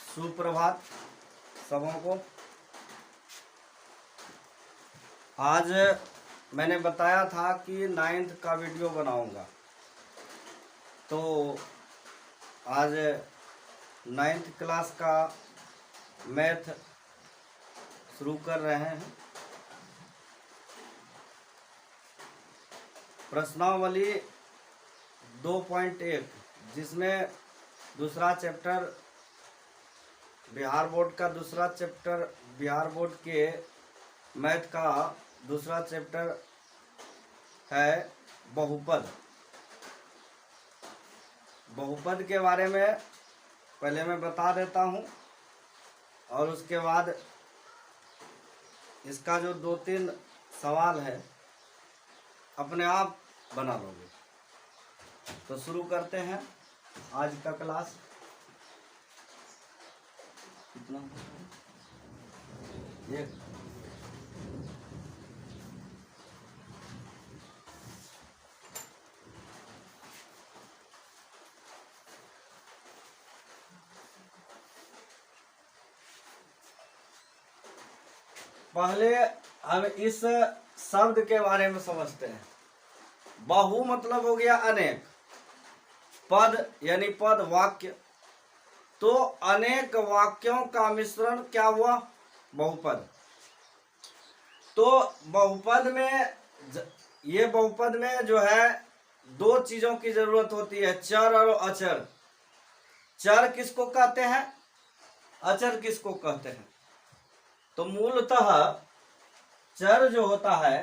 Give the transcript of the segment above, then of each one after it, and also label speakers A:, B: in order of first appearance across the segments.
A: सुप्रभात सबों को। आज मैंने बताया था कि 9th का वीडियो बनाऊंगा, तो आज 9th क्लास का मैथ शुरू कर रहे हैं। प्रश्नावली 2.1 जिसमें दूसरा चैप्टर बिहार बोर्ड का दूसरा चैप्टर, बिहार बोर्ड के मैथ का दूसरा चैप्टर है बहुपद। बहुपद के बारे में पहले मैं बता देता हूँ और उसके बाद इसका जो 2-3 सवाल है अपने आप बना लोगे। तो शुरू करते हैं आज का क्लास। कितना ये पहले हम इस शब्द के बारे में समझते हैं। बहु मतलब हो गया अनेक, पद यानी पद वाक्य, तो अनेक वाक्यों का मिश्रण क्या हुआ? बहुपद। तो बहुपद में ये बहुपद में जो है दो चीजों की जरूरत होती है, चर और अचर। चर किसको कहते हैं, अचर किसको कहते हैं? तो मूलतः चर जो होता है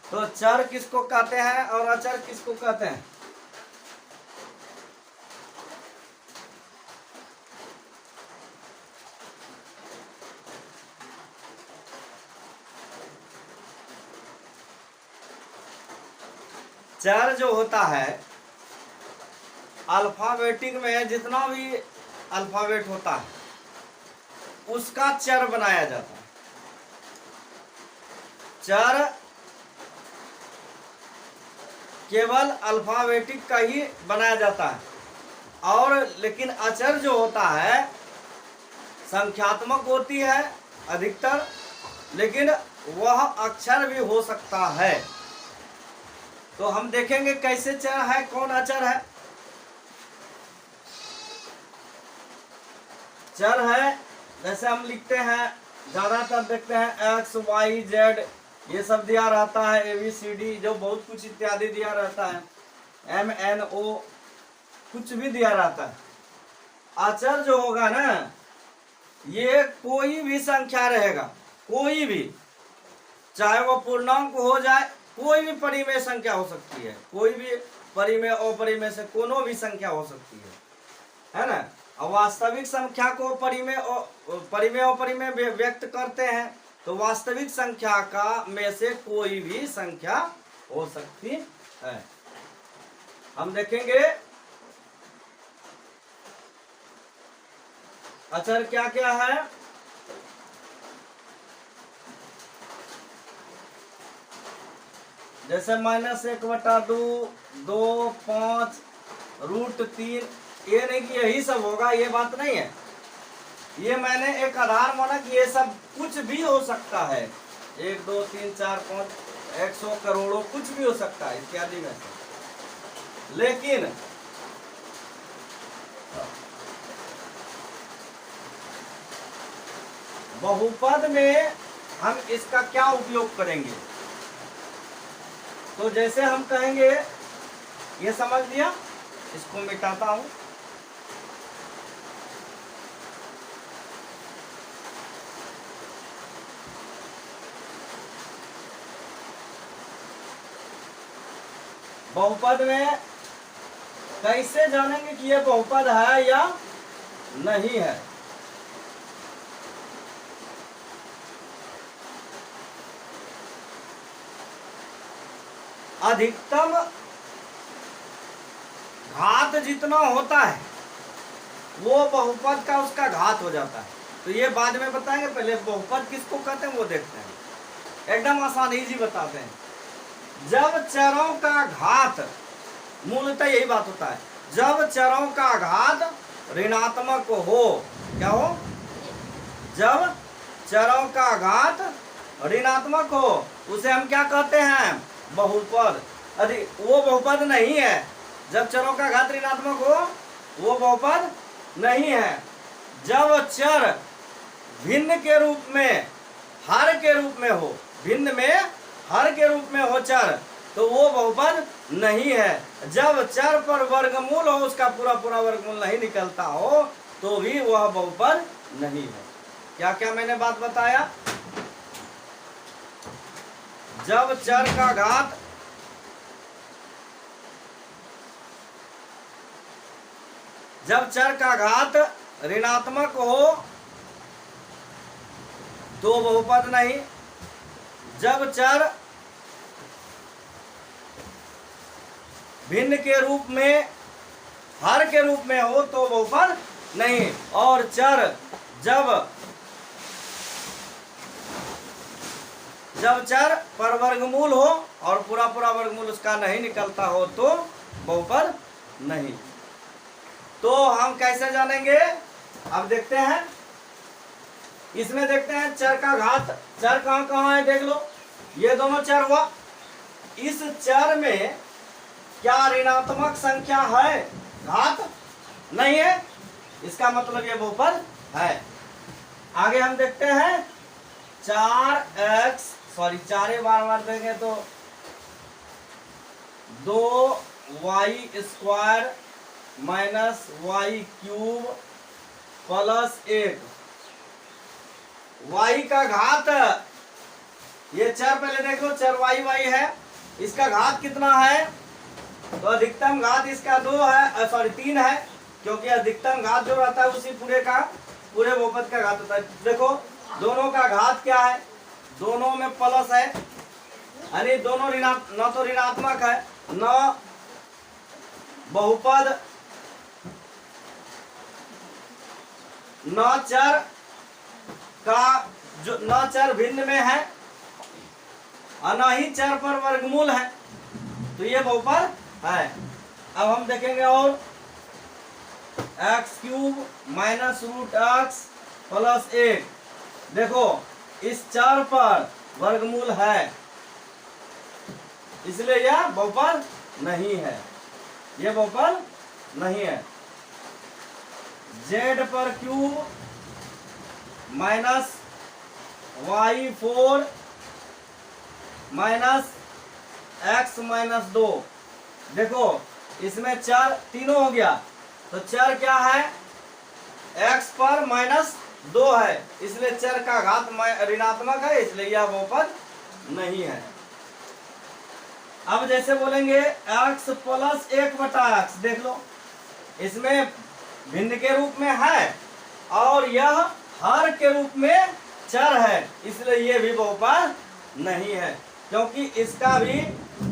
A: तो चर किसको कहते हैं और अचर किसको कहते हैं? चर जो होता है अल्फाबेटिक में जितना भी अल्फाबेट होता है उसका चर बनाया जाता है। चर केवल अल्फाबेटिक का ही बनाया जाता है, और लेकिन अचर जो होता है संख्यात्मक होती है अधिकतर, लेकिन वह अक्षर भी हो सकता है। तो हम देखेंगे कैसे चर है, कौन अचर है। चर है जैसे हम लिखते हैं, ज्यादातर देखते हैं एक्स वाई जेड, ये सब दिया रहता है, ABCD जो बहुत कुछ इत्यादि दिया रहता है, MNO कुछ भी दिया रहता है। अचर जो होगा ना, ये कोई भी संख्या रहेगा, कोई भी, चाहे वो पूर्णांक हो जाए, कोई भी परिमेय संख्या हो सकती है, कोई भी परिमेय अपरिमेय से कोनो भी संख्या हो सकती है ना। और वास्तविक संख्या को परिमेय अपरिमेय व्यक्त करते हैं, तो वास्तविक संख्या का में से कोई भी संख्या हो सकती है। हम देखेंगे अचर क्या क्या है। जैसे -1/2, 2, 5, √3, ये नहीं कि यही सब होगा, ये बात नहीं है। ये मैंने एक आधार माना कि ये सब कुछ भी हो सकता है, 1, 2, 3, 4, 5, 100 करोड़ों कुछ भी हो सकता है इत्यादि में से। लेकिन बहुपद में हम इसका क्या उपयोग करेंगे? तो जैसे हम कहेंगे, ये समझ लिया, इसको मिटाता हूं। बहुपद में कैसे जानेंगे कि ये बहुपद है या नहीं है। अधिकतम घात जितना होता है वो बहुपद का उसका घात हो जाता है। तो ये बाद में बताएंगे, पहले बहुपद किसको कहते हैं वो देखते हैं। एकदम आसान इजी बताते हैं। जब चरों का घात, मूलतः यही बात होता है, जब चरों का घात ऋणात्मक हो, क्या हो? जब चरों का घात ऋणात्मक हो उसे हम क्या कहते हैं? बहुपद। यदि वो बहुपद नहीं है, जब चरों का घात ऋणात्मक हो वो बहुपद नहीं है। जब चर भिन्न के रूप में, हर के रूप में हो, भिन्न में हर के रूप में हो चर, तो वो बहुपद नहीं है। जब चर पर वर्गमूल हो, उसका पूरा पूरा वर्गमूल नहीं निकलता हो, तो भी वह बहुपद नहीं है। क्या क्या मैंने बात बताया? जब चर का घात ऋणात्मक हो तो बहुपद नहीं। जब चर भिन्न के रूप में, हर के रूप में हो तो बहुपद नहीं। और चर जब चर पर वर्गमूल हो और पूरा पूरा वर्गमूल उसका नहीं निकलता हो तो बहुपद नहीं। तो हम कैसे जानेंगे? अब देखते हैं, इसमें देखते हैं चर का घात। चर कहाँ कहाँ है देख लो, ये दोनों चर हुआ। इस चर में क्या ऋणात्मक संख्या है? घात नहीं है, इसका मतलब ये बहुपद है। आगे हम देखते हैं 4x, सॉरी 4 बार देंगे तो 2y² minus y³ plus 1। y का घात, ये चर पहले देखो, चर y है, इसका घात कितना है? तो अधिकतम घात इसका 2 है, सॉरी 3 है, क्योंकि अधिकतम घात जो रहता है उसी पूरे बहुपद का घात होता है। देखो दोनों का घात क्या है? दोनों में प्लस है, यानी दोनों न तो ऋणात्मक है, न बहुपद, न चर का जो न चर भिन्न में है और न ही चर पर वर्गमूल है, तो ये बहुपद है। अब हम देखेंगे और x³ माइनस √x प्लस 1। देखो इस चर पर वर्गमूल है, इसलिए यह बहुपद नहीं है, यह बहुपद नहीं है। z पर cube minus y4 minus x minus 2। देखो इसमें चर तीनों हो गया, तो चर क्या है? x पर माइनस 2 है, इसलिए चर का घात ऋणात्मक है, इसलिए यह बहुपद नहीं है। अब जैसे बोलेंगे x प्लस 1/x, देख लो इसमें भिन्न के रूप में है और यह हर के रूप में चर है, इसलिए ये भी बहुपद नहीं है, क्योंकि इसका भी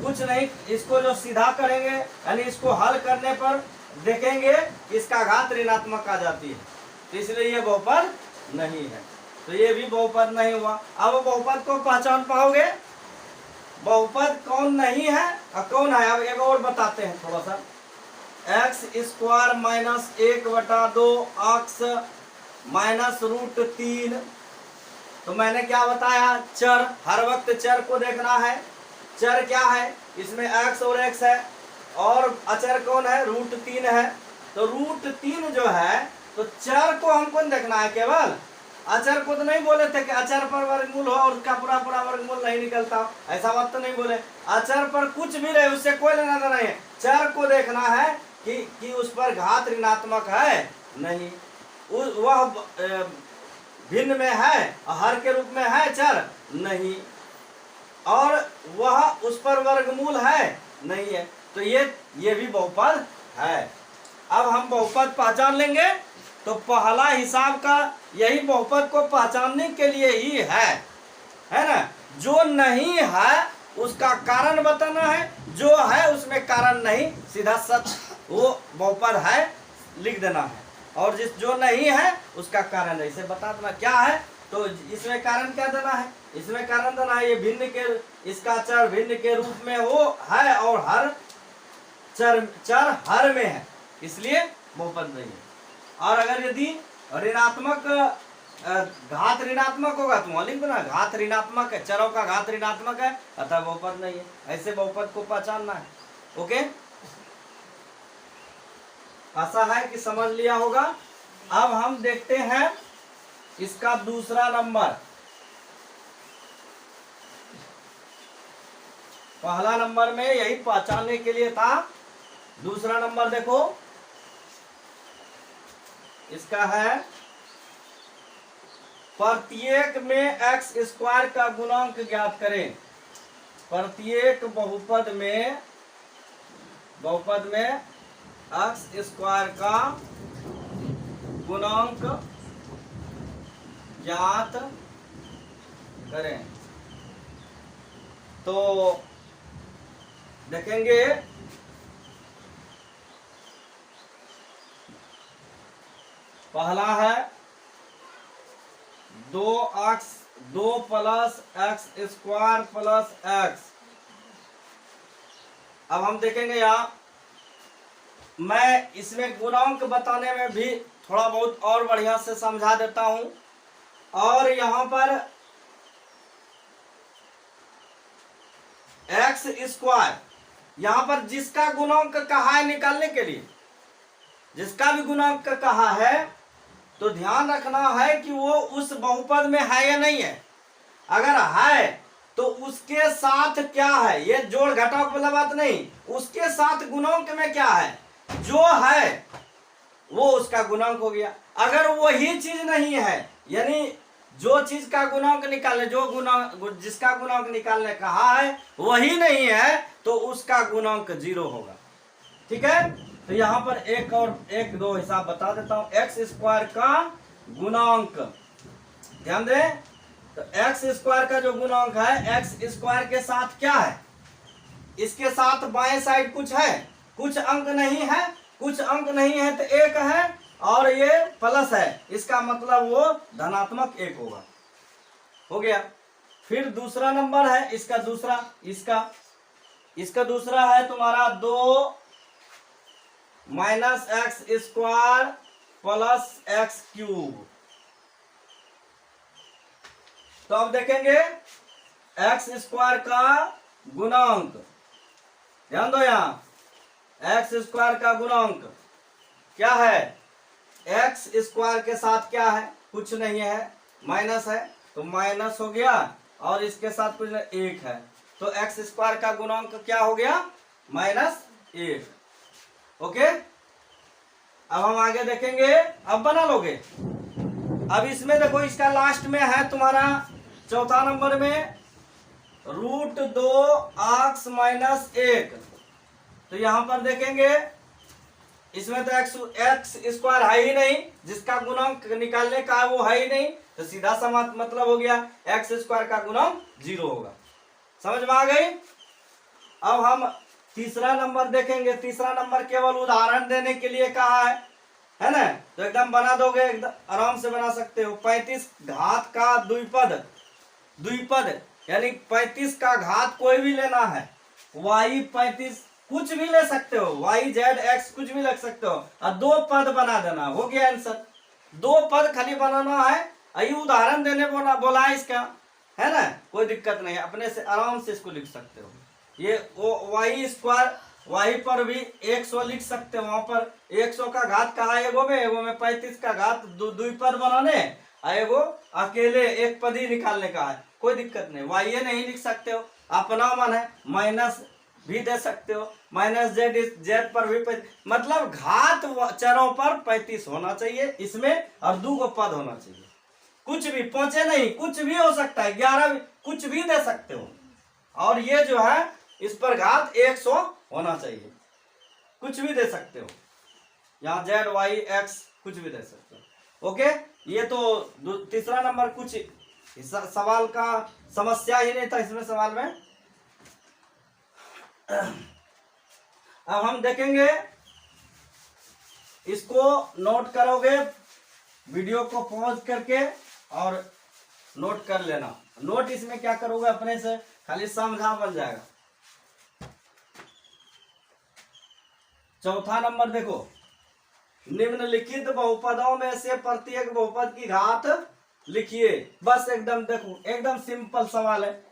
A: कुछ नहीं, इसको जो सीधा करेंगे यानी इसको हल करने पर देखेंगे इसका घात ऋणात्मक आ जाती है, तो इसलिए ये बहुपद नहीं है, तो ये भी बहुपद नहीं हुआ। अब बहुपद को पहचान पाओगे, बहुपद कौन नहीं है और कौन है? अब एक और बताते हैं थोड़ा सा। x² minus 1/2x minus √3। तो मैंने क्या बताया? चर, हर वक्त चर को देखना है। चर क्या है? इसमें x और x है, और अचर कौन है? √3 है। तो √3 जो है, तो चर को हमको देखना है, केवल अचर को तो नहीं बोले थे कि अचर पर वर्गमूल हो और उसका पूरा पूरा वर्गमूल नहीं निकलता, ऐसा बात तो नहीं बोले। अचर पर कुछ भी रहे उससे कोई लेना देना नहीं है, चर को देखना है कि उस पर घात ऋणात्मक है नहीं, वह भिन्न में है और हर के रूप में है चर नहीं, और वह उस पर वर्गमूल है नहीं है, तो ये भी बहुपद है। अब हम बहुपद पहचान लेंगे तो पहला हिसाब का यही बहुपद को पहचानने के लिए ही है ना। जो नहीं है उसका कारण बताना है, जो है उसमें कारण नहीं, सीधा सच वो बहुपद है लिख देना है, और जो नहीं है उसका कारण है इसे बता देना क्या है। तो इसमें कारण क्या देना है, इसमें कारण देना है ये भिन्न के, इसका चर भिन्न के रूप में वो है और हर चर हर में है, इसलिए बहुपद नहीं है। और अगर यदि ऋणात्मक घात ऋणात्मक होगा तो वहां लिख देना घात ऋणात्मक है, चरों का घात ऋणात्मक है अतः बहुपद नहीं है। ऐसे बहुपद को पहचानना है। ओके, आशा है कि समझ लिया होगा। अब हम देखते हैं इसका दूसरा नंबर। पहला नंबर में यही पहचानने के लिए था, दूसरा नंबर देखो इसका है प्रत्येक में x स्क्वायर का गुणांक ज्ञात करें। प्रत्येक बहुपद में x स्क्वायर का गुणांक ज्ञात करें। तो देखेंगे पहला है 2 plus x square plus x. अब हम देखेंगे यहाँ, मैं इसमें गुणांक बताने में भी थोड़ा बहुत और बढ़िया से समझा देता हूं। और यहाँ पर एक्स स्क्वायर, यहाँ पर जिसका गुणांक कहा है निकालने के लिए, जिसका भी गुणांक कहा है तो ध्यान रखना है कि वो उस बहुपद में है या नहीं है। अगर है तो उसके साथ क्या है, ये जोड़ घटाव वाला बात नहीं, उसके साथ गुणांक में क्या है, जो है वो उसका गुणांक हो गया। अगर वही चीज नहीं है, यानी जो चीज का गुणांक निकालने, जो गुणांक जिसका गुणांक निकालने कहा है वही नहीं है तो उसका गुणांक 0 होगा। ठीक है, तो यहाँ पर एक दो हिसाब बता देता हूं। एक्स स्क्वायर का गुणांक ध्यान दें, तो एक्स स्क्वायर का जो गुणांक है, एक्स स्क्वायर के साथ क्या है, इसके साथ बाएं साइड कुछ है, कुछ अंक नहीं है, कुछ अंक नहीं है तो 1 है, और ये प्लस है, इसका मतलब वो धनात्मक 1 होगा। हो गया। फिर दूसरा नंबर है इसका दूसरा, इसका दूसरा है तुम्हारा 2 minus x square plus x cube. तो अब देखेंगे एक्स स्क्वायर का गुणांक, ध्यान दो यहां, एक्स स्क्वायर का गुणांक क्या है, एक्स स्क्वायर के साथ क्या है, कुछ नहीं है, माइनस है तो माइनस हो गया, और इसके साथ कुछ नहीं, 1 है, तो एक्स स्क्वायर का गुणांक क्या हो गया, -1। ओके, अब हम आगे देखेंगे, अब बना लोगे। अब इसमें देखो, इसका लास्ट में है तुम्हारा चौथा नंबर में √2x - 1। तो यहां पर देखेंगे इसमें तो एक्स स्क्वायर है ही नहीं, जिसका गुणांक निकालने का है वो है ही नहीं, तो सीधा सा मतलब हो गया एक्स स्क्वायर का गुणांक 0 होगा। समझ में आ गई। अब हम तीसरा नंबर देखेंगे। तीसरा नंबर केवल उदाहरण देने के लिए कहा है ना, तो एकदम बना दोगे, एकदम आराम से बना सकते हो। 35 घात का द्विपद यानी 35 का घात कोई भी लेना है, y 35 कुछ भी ले सकते हो, y z x कुछ भी लग सकते हो, और 2 पद बना देना, हो गया आंसर। 2 पद खाली बनाना है, यही उदाहरण देने बोला है इसका, है ना, कोई दिक्कत नहीं है, अपने से आराम से इसको लिख सकते हो। ये वाई स्क्वायर, वाई पर भी 100 लिख सकते हो, वहां पर 100 का घात कहा एगो में 35 का घात द्विपद बनाने, एगो अकेले एक पद ही निकालने का है, कोई दिक्कत नहीं। वाई नहीं लिख सकते हो, अपना मन है, माइनस भी दे सकते हो, -z पर भी मतलब घात चरों पर 35 होना चाहिए इसमें, और 2 पद होना चाहिए, कुछ भी पहुंचे नहीं, कुछ भी हो सकता है, 11 कुछ भी दे सकते हो, और ये जो है इस पर घात 100 होना चाहिए, कुछ भी दे सकते हो। यहाँ जेड वाई एक्स कुछ भी दे सकते हो। ओके, ये तो तीसरा नंबर कुछ सवाल का समस्या ही नहीं था इसमें सवाल में। अब हम देखेंगे, इसको नोट करोगे, वीडियो को पॉज करके और नोट कर लेना। नोट इसमें क्या करोगे, अपने से खाली समझा बन जाएगा। चौथा नंबर देखो, निम्नलिखित बहुपदों में से प्रत्येक बहुपद की घात लिखिए। बस एकदम देखो, एकदम सिंपल सवाल है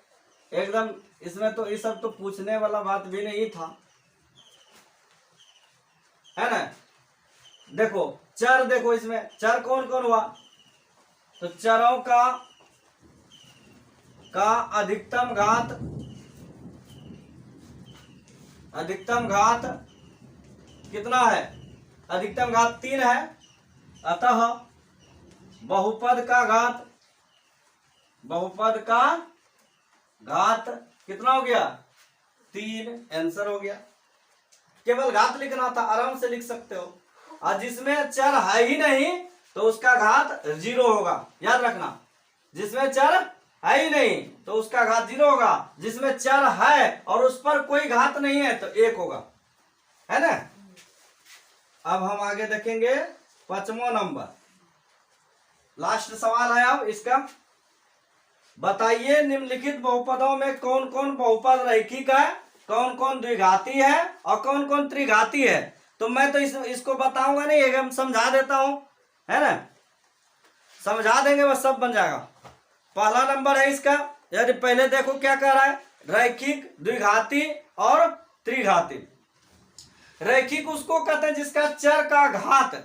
A: एकदम। इसमें तो ये सब तो पूछने वाला बात भी नहीं था, है ना। देखो चर, देखो इसमें चर कौन कौन हुआ, तो चरों का अधिकतम घात कितना है, अधिकतम घात 3 है। अतः बहुपद का घात कितना हो गया, 3। आंसर हो गया। केवल घात लिखना था, आराम से लिख सकते हो। और जिसमें चर है ही नहीं तो उसका घात 0 होगा, याद रखना। जिसमें चर है ही नहीं तो उसका घात 0 होगा। जिसमें चर है और उस पर कोई घात नहीं है तो 1 होगा, है ना। अब हम आगे देखेंगे 5वां नंबर, लास्ट सवाल है अब इसका। बताइए निम्नलिखित बहुपदों में कौन कौन बहुपद रैखिक है, कौन कौन द्विघाती है और कौन कौन त्रिघाती है। तो मैं तो इसको बताऊंगा नहीं, एकदम समझा देता हूं, है ना। समझा देंगे बस सब बन जाएगा। पहला नंबर है इसका, यदि पहले देखो क्या कह रहा है, रैखिक, द्विघाती और त्रिघाती। रैखिक उसको कहते हैं जिसका चर का घात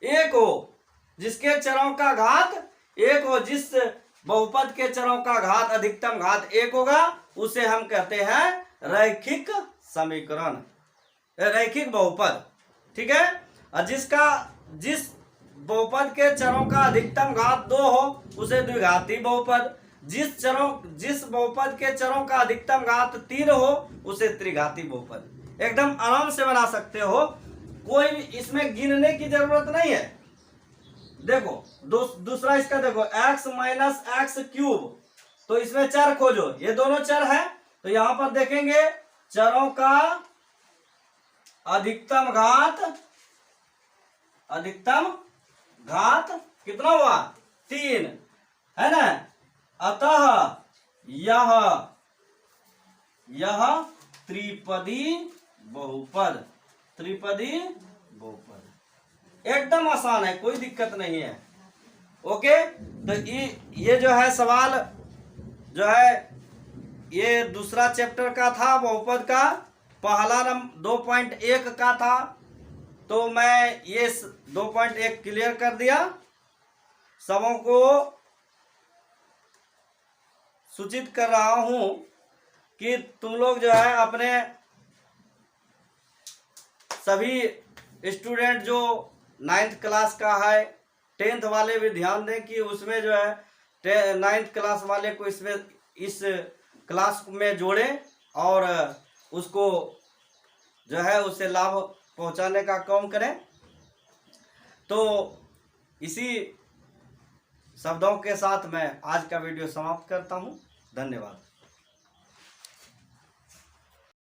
A: 1 हो, जिसके चरों का घात 1 हो। जिस बहुपद के चरों का घात अधिकतम घात 1 होगा उसे हम कहते हैं रैखिक समीकरण, रैखिक बहुपद, ठीक है। और जिस बहुपद के चरों का अधिकतम घात 2 हो उसे द्विघाती बहुपद। जिस बहुपद के चरों का अधिकतम घात 3 हो उसे त्रिघाती बहुपद। एकदम आराम से बना सकते हो, कोई इसमें गिनने की जरूरत नहीं है। देखो दूसरा इसका देखो, x माइनस एक्स क्यूब, तो इसमें चर खोजो, ये दोनों चर है। तो यहां पर देखेंगे चरों का अधिकतम घात कितना हुआ, 3, है ना। अतः यह त्रिपदी बहुपद, एकदम आसान है, कोई दिक्कत नहीं है। ओके, तो ये जो है सवाल जो है ये दूसरा चैप्टर का था बहुपद का। पहला नंबर 2.1 का था, तो मैं ये 2.1 क्लियर कर दिया। सबों को सूचित कर रहा हूं कि तुम लोग जो है अपने सभी स्टूडेंट जो 9th क्लास का है, 10th वाले भी ध्यान दें कि उसमें जो है 9th क्लास वाले को इस क्लास में जोड़ें और उसको जो है उससे लाभ पहुंचाने का काम करें। तो इसी शब्दों के साथ मैं आज का वीडियो समाप्त करता हूं। धन्यवाद।